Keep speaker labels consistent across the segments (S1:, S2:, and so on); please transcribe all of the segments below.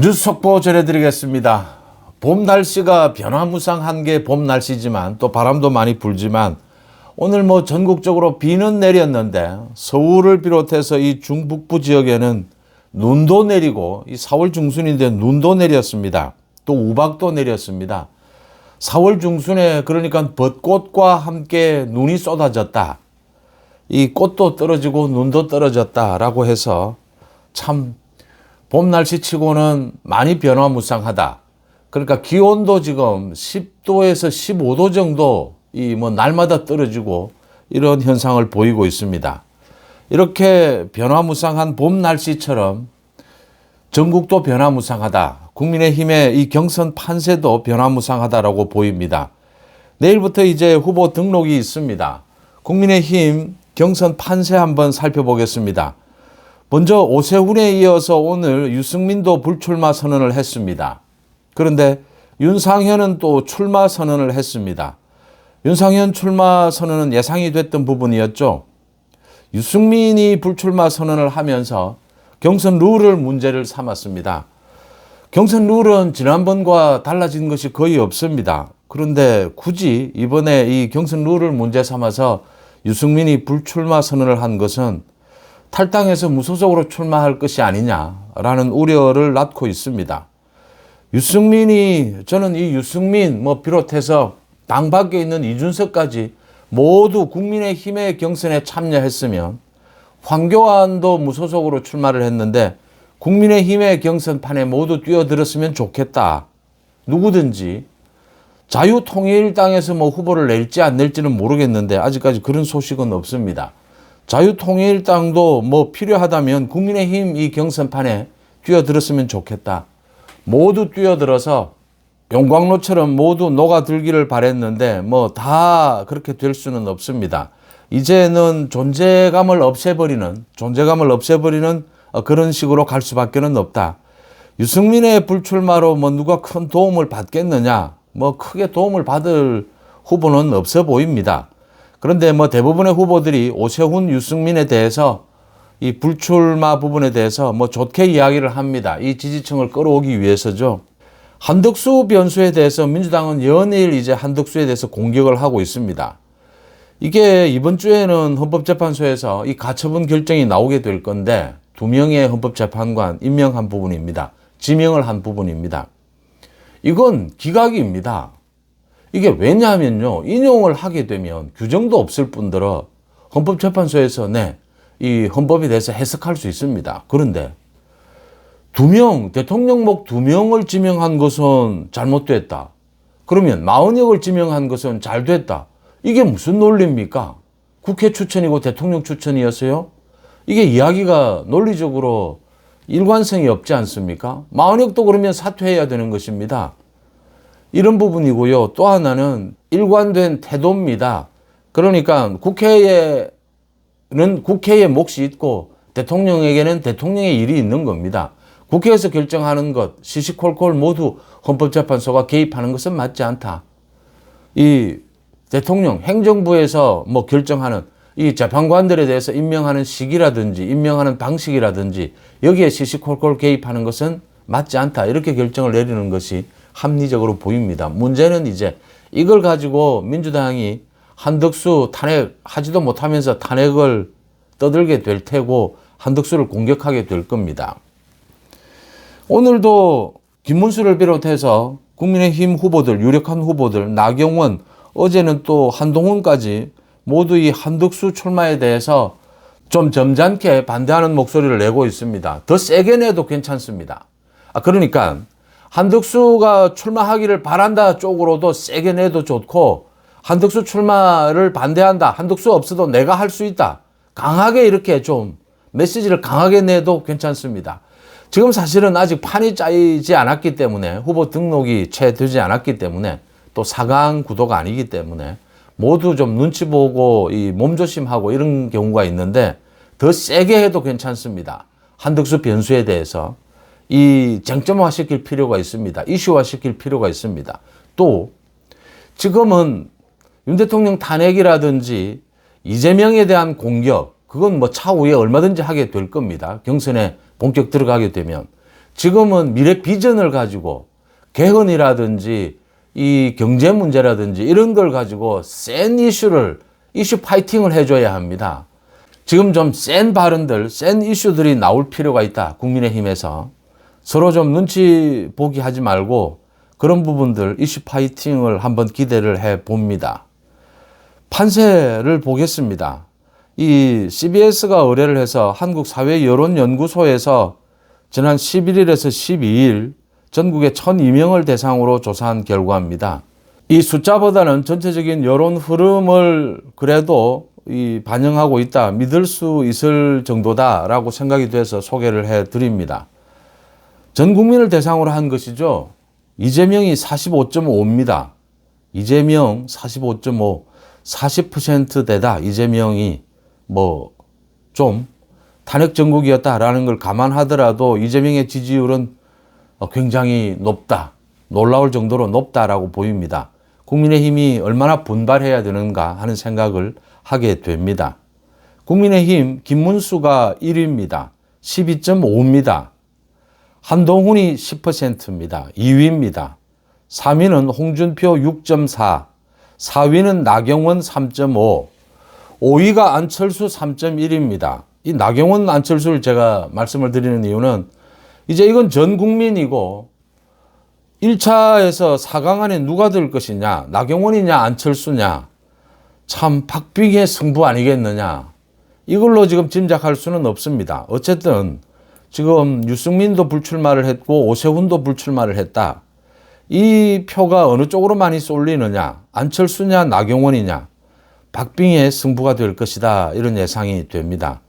S1: 뉴스 속보 전해드리겠습니다. 봄 날씨가 변화무쌍한 게 봄 날씨지만 또 바람도 많이 불지만 오늘 전국적으로 비는 내렸는데 서울을 비롯해서 이 중북부 지역에는 눈도 내리고 이 4월 중순인데 눈도 내렸습니다. 또 우박도 내렸습니다. 4월 중순에 그러니까 벚꽃과 함께 눈이 쏟아졌다. 이 꽃도 떨어지고 눈도 떨어졌다라고 해서 참 봄 날씨치고는 많이 변화무쌍하다. 그러니까 기온도 지금 10도에서 15도 정도 날마다 떨어지고 이런 현상을 보이고 있습니다. 이렇게 변화무쌍한 봄 날씨처럼 전국도 변화무쌍하다. 국민의힘의 이 경선 판세도 변화무쌍하다라고 보입니다. 내일부터 이제 후보 등록이 있습니다. 국민의힘 경선 판세 한번 살펴보겠습니다. 먼저 오세훈에 이어서 오늘 유승민도 불출마 선언을 했습니다. 그런데 윤상현은 또 출마 선언을 했습니다. 윤상현 출마 선언은 예상이 됐던 부분이었죠. 유승민이 불출마 선언을 하면서 경선 룰을 문제를 삼았습니다. 경선 룰은 지난번과 달라진 것이 거의 없습니다. 그런데 굳이 이번에 이 경선 룰을 문제 삼아서 유승민이 불출마 선언을 한 것은 탈당해서 무소속으로 출마할 것이 아니냐라는 우려를 낳고 있습니다. 저는 이 유승민 비롯해서 당 밖에 있는 이준석까지 모두 국민의힘의 경선에 참여했으면 황교안도 무소속으로 출마를 했는데 국민의힘의 경선판에 모두 뛰어들었으면 좋겠다. 누구든지 자유통일당에서 후보를 낼지 안 낼지는 모르겠는데 아직까지 그런 소식은 없습니다. 자유통일당도 필요하다면 국민의힘 이 경선판에 뛰어들었으면 좋겠다. 모두 뛰어들어서 용광로처럼 모두 녹아들기를 바랬는데 다 그렇게 될 수는 없습니다. 이제는 존재감을 없애버리는 그런 식으로 갈 수밖에는 없다. 유승민의 불출마로 누가 큰 도움을 받겠느냐? 크게 도움을 받을 후보는 없어 보입니다. 그런데 대부분의 후보들이 오세훈, 유승민에 대해서 이 불출마 부분에 대해서 좋게 이야기를 합니다. 이 지지층을 끌어오기 위해서죠. 한덕수 변수에 대해서 민주당은 연일 이제 한덕수에 대해서 공격을 하고 있습니다. 이게 이번 주에는 헌법재판소에서 이 가처분 결정이 나오게 될 건데 2명의 헌법재판관 임명한 부분입니다. 지명을 한 부분입니다. 이건 기각입니다. 이게 왜냐하면요. 인용을 하게 되면 규정도 없을 뿐더러 헌법재판소에서 이 헌법에 대해서 해석할 수 있습니다. 그런데 대통령목 2명을 지명한 것은 잘못됐다. 그러면 마은혁을 지명한 것은 잘 됐다. 이게 무슨 논리입니까? 국회 추천이고 대통령 추천이었어요? 이게 이야기가 논리적으로 일관성이 없지 않습니까? 마은혁도 그러면 사퇴해야 되는 것입니다. 이런 부분이고요. 또 하나는 일관된 태도입니다. 그러니까 국회에는 국회의 몫이 있고 대통령에게는 대통령의 일이 있는 겁니다. 국회에서 결정하는 것, 시시콜콜 모두 헌법재판소가 개입하는 것은 맞지 않다. 이 대통령, 행정부에서 결정하는 이 재판관들에 대해서 임명하는 시기라든지 임명하는 방식이라든지 여기에 시시콜콜 개입하는 것은 맞지 않다. 이렇게 결정을 내리는 것이 합리적으로 보입니다. 문제는 이제 이걸 가지고 민주당이 한덕수 탄핵하지도 못하면서 탄핵을 떠들게 될 테고 한덕수를 공격하게 될 겁니다. 오늘도 김문수를 비롯해서 국민의힘 후보들, 유력한 후보들, 나경원, 어제는 또 한동훈까지 모두 이 한덕수 출마에 대해서 좀 점잖게 반대하는 목소리를 내고 있습니다. 더 세게 내도 괜찮습니다. 그러니까 한덕수가 출마하기를 바란다 쪽으로도 세게 내도 좋고 한덕수 출마를 반대한다. 한덕수 없어도 내가 할 수 있다. 강하게 이렇게 좀 메시지를 강하게 내도 괜찮습니다. 지금 사실은 아직 판이 짜이지 않았기 때문에 후보 등록이 채 되지 않았기 때문에 또 4강 구도가 아니기 때문에 모두 좀 눈치 보고 이 몸조심하고 이런 경우가 있는데 더 세게 해도 괜찮습니다. 한덕수 변수에 대해서 이 쟁점화시킬 필요가 있습니다. 이슈화시킬 필요가 있습니다. 또 지금은 윤 대통령 탄핵이라든지 이재명에 대한 공격, 그건 차후에 얼마든지 하게 될 겁니다. 경선에 본격 들어가게 되면. 지금은 미래 비전을 가지고 개헌이라든지 이 경제 문제라든지 이런 걸 가지고 센 이슈 파이팅을 해줘야 합니다. 지금 좀 센 발언들, 센 이슈들이 나올 필요가 있다. 국민의힘에서. 서로 좀 눈치 보기 하지 말고 그런 부분들 이슈 파이팅을 한번 기대를 해 봅니다. 판세를 보겠습니다. 이 CBS가 의뢰를 해서 한국사회여론연구소에서 지난 11일에서 12일 전국의 1,002명을 대상으로 조사한 결과입니다. 이 숫자보다는 전체적인 여론 흐름을 그래도 반영하고 있다, 믿을 수 있을 정도다라고 생각이 돼서 소개를 해드립니다. 전 국민을 대상으로 한 것이죠. 이재명이 45.5입니다. 이재명 45.5, 40%대다. 이재명이 좀 탄핵 정국이었다라는 걸 감안하더라도 이재명의 지지율은 굉장히 높다. 놀라울 정도로 높다라고 보입니다. 국민의힘이 얼마나 분발해야 되는가 하는 생각을 하게 됩니다. 국민의힘 김문수가 1위입니다. 12.5입니다. 한동훈이 10%입니다. 2위입니다. 3위는 홍준표 6.4, 4위는 나경원 3.5, 5위가 안철수 3.1입니다. 이 나경원, 안철수를 제가 말씀을 드리는 이유는 이제 이건 전 국민이고 1차에서 4강 안에 누가 들 것이냐, 나경원이냐 안철수냐, 참 박빙의 승부 아니겠느냐, 이걸로 지금 짐작할 수는 없습니다. 어쨌든 지금 유승민도 불출마를 했고 오세훈도 불출마를 했다. 이 표가 어느 쪽으로 많이 쏠리느냐, 안철수냐 나경원이냐, 박빙의 승부가 될 것이다, 이런 예상이 됩니다.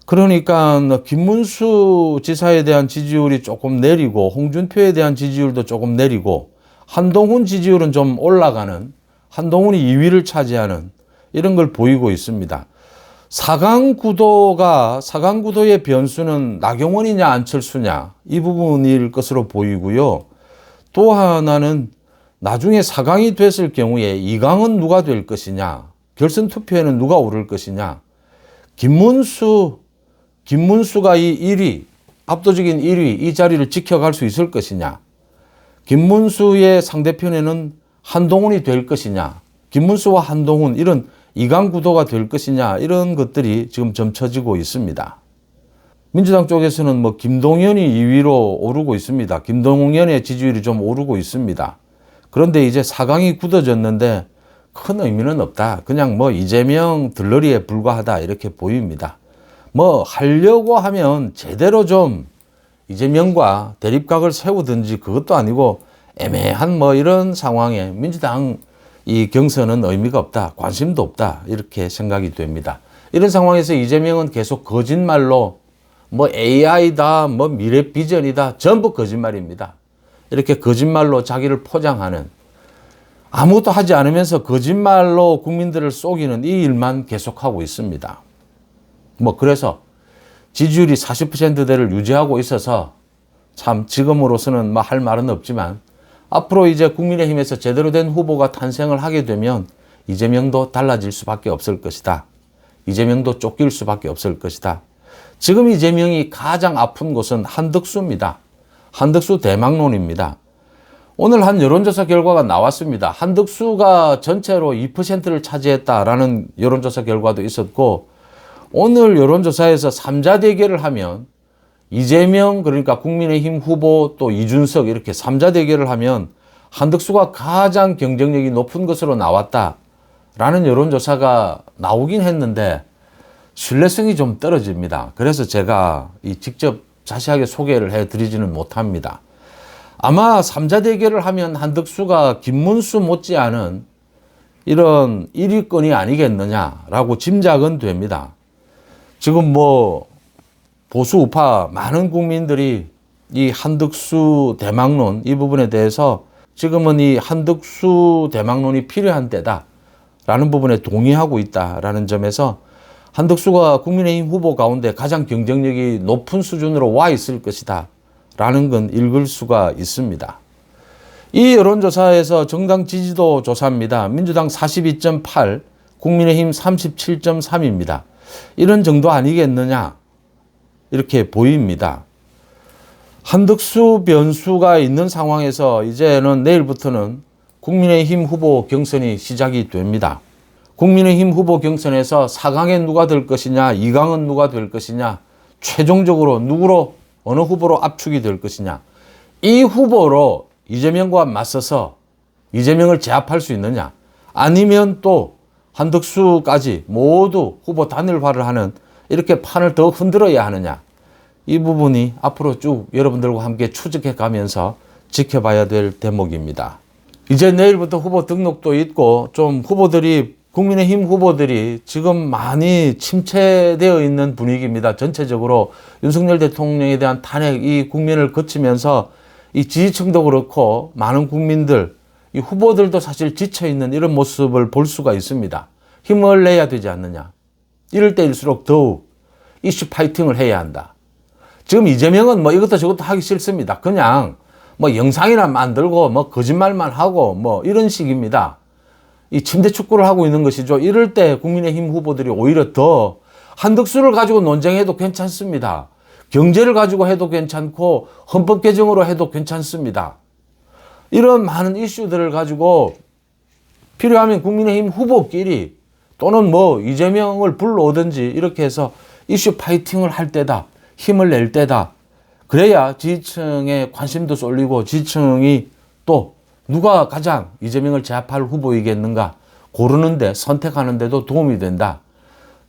S1: 그러니까 김문수 지사에 대한 지지율이 조금 내리고 홍준표에 대한 지지율도 조금 내리고 한동훈 지지율은 좀 올라가는, 한동훈이 2위를 차지하는 이런 걸 보이고 있습니다. 4강 구도의 변수는 나경원이냐 안철수냐 이 부분일 것으로 보이고요. 또 하나는 나중에 4강이 됐을 경우에 2강은 누가 될 것이냐, 결선 투표에는 누가 오를 것이냐, 김문수가 이 1위, 압도적인 1위 이 자리를 지켜갈 수 있을 것이냐, 김문수의 상대편에는 한동훈이 될 것이냐, 김문수와 한동훈 이런 2강 구도가 될 것이냐, 이런 것들이 지금 점쳐지고 있습니다. 민주당 쪽에서는 김동연이 2위로 오르고 있습니다. 김동연의 지지율이 좀 오르고 있습니다. 그런데 이제 4강이 굳어졌는데 큰 의미는 없다. 그냥 이재명 들러리에 불과하다, 이렇게 보입니다. 하려고 하면 제대로 좀 이재명과 대립각을 세우든지, 그것도 아니고 애매한 이런 상황에 민주당 이 경선은 의미가 없다, 관심도 없다, 이렇게 생각이 됩니다. 이런 상황에서 이재명은 계속 거짓말로 AI다, 미래 비전이다, 전부 거짓말입니다. 이렇게 거짓말로 자기를 포장하는, 아무것도 하지 않으면서 거짓말로 국민들을 속이는 이 일만 계속하고 있습니다. 그래서 지지율이 40%대를 유지하고 있어서 참 지금으로서는 할 말은 없지만 앞으로 이제 국민의힘에서 제대로 된 후보가 탄생을 하게 되면 이재명도 달라질 수밖에 없을 것이다. 이재명도 쫓길 수밖에 없을 것이다. 지금 이재명이 가장 아픈 곳은 한덕수입니다. 한덕수 대망론입니다. 오늘 한 여론조사 결과가 나왔습니다. 한덕수가 전체로 2%를 차지했다라는 여론조사 결과도 있었고, 오늘 여론조사에서 3자 대결을 하면 이재명, 그러니까 국민의힘 후보, 또 이준석, 이렇게 3자 대결을 하면 한덕수가 가장 경쟁력이 높은 것으로 나왔다라는 여론조사가 나오긴 했는데 신뢰성이 좀 떨어집니다. 그래서 제가 직접 자세하게 소개를 해드리지는 못합니다. 아마 3자 대결을 하면 한덕수가 김문수 못지않은 이런 1위권이 아니겠느냐라고 짐작은 됩니다. 지금 보수 우파 많은 국민들이 이 한덕수 대망론 이 부분에 대해서 지금은 이 한덕수 대망론이 필요한 때다라는 부분에 동의하고 있다라는 점에서 한덕수가 국민의힘 후보 가운데 가장 경쟁력이 높은 수준으로 와 있을 것이다 라는 건 읽을 수가 있습니다. 이 여론조사에서 정당 지지도 조사입니다. 민주당 42.8, 국민의힘 37.3입니다. 이런 정도 아니겠느냐 이렇게 보입니다. 한덕수 변수가 있는 상황에서 이제는 내일부터는 국민의힘 후보 경선이 시작이 됩니다. 국민의힘 후보 경선에서 4강에 누가 될 것이냐, 2강은 누가 될 것이냐, 최종적으로 누구로, 어느 후보로 압축이 될 것이냐, 이 후보로 이재명과 맞서서 이재명을 제압할 수 있느냐, 아니면 또 한덕수까지 모두 후보 단일화를 하는 이렇게 판을 더 흔들어야 하느냐, 이 부분이 앞으로 쭉 여러분들과 함께 추적해 가면서 지켜봐야 될 대목입니다. 이제 내일부터 후보 등록도 있고 좀 후보들이, 국민의힘 후보들이 지금 많이 침체되어 있는 분위기입니다. 전체적으로 윤석열 대통령에 대한 탄핵, 이 국면을 거치면서 이 지지층도 그렇고 많은 국민들, 이 후보들도 사실 지쳐있는 이런 모습을 볼 수가 있습니다. 힘을 내야 되지 않느냐. 이럴 때일수록 더욱 이슈 파이팅을 해야 한다. 지금 이재명은 뭐 이것도 저것도 하기 싫습니다. 그냥 뭐 영상이나 만들고 뭐 거짓말만 하고 뭐 이런 식입니다. 이 침대 축구를 하고 있는 것이죠. 이럴 때 국민의힘 후보들이 오히려 더 한덕수를 가지고 논쟁해도 괜찮습니다. 경제를 가지고 해도 괜찮고 헌법 개정으로 해도 괜찮습니다. 이런 많은 이슈들을 가지고 필요하면 국민의힘 후보끼리 또는 뭐 이재명을 불러오든지 이렇게 해서 이슈 파이팅을 할 때다. 힘을 낼 때다. 그래야 지지층의 관심도 쏠리고 지지층이 또 누가 가장 이재명을 제압할 후보이겠는가 고르는데, 선택하는 데도 도움이 된다.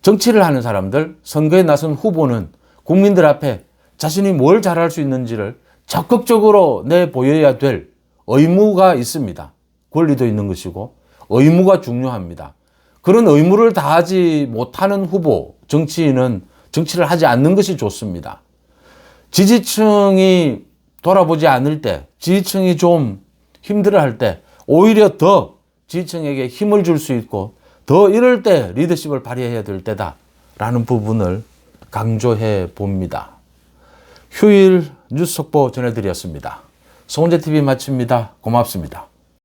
S1: 정치를 하는 사람들, 선거에 나선 후보는 국민들 앞에 자신이 뭘 잘할 수 있는지를 적극적으로 내보여야 될 의무가 있습니다. 권리도 있는 것이고 의무가 중요합니다. 그런 의무를 다하지 못하는 후보, 정치인은 정치를 하지 않는 것이 좋습니다. 지지층이 돌아보지 않을 때, 지지층이 좀 힘들어할 때 오히려 더 지지층에게 힘을 줄 수 있고 더 이럴 때 리더십을 발휘해야 될 때다라는 부분을 강조해 봅니다. 휴일 뉴스 속보 전해드렸습니다. 송은재TV 마칩니다. 고맙습니다.